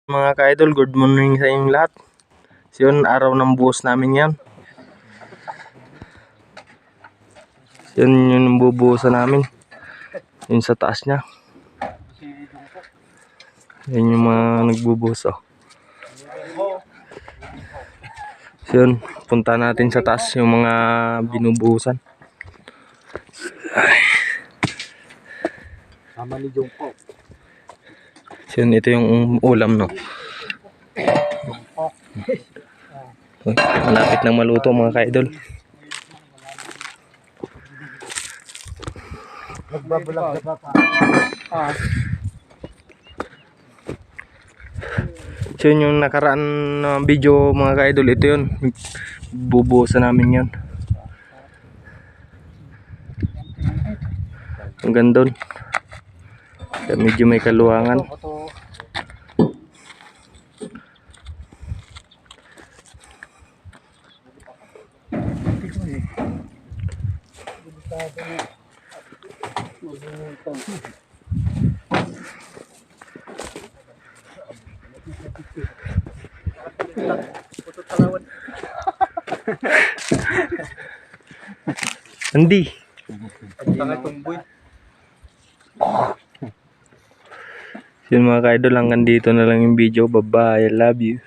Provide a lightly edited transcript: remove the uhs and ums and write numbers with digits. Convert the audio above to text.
Mga ka-idol, good morning sa inyong lahat. So yun, araw ng buhos namin yan. Yun yung bubuhusan namin. Yun sa taas niya. Yun yung mga nagbubuhos oh. So yun, punta natin sa taas yung mga binubuhusan. So yun, ito yung ulam no. Malapit nang maluto mga ka-idol. So yun yung nakaraan na video mga ka-idol. Ito yun, bubuhusan namin yan. Hanggang doon. Medyo may kaluwangan. Hindi. Yun mga ka-idol, hanggang dito na lang yung video. Bye bye, I love you.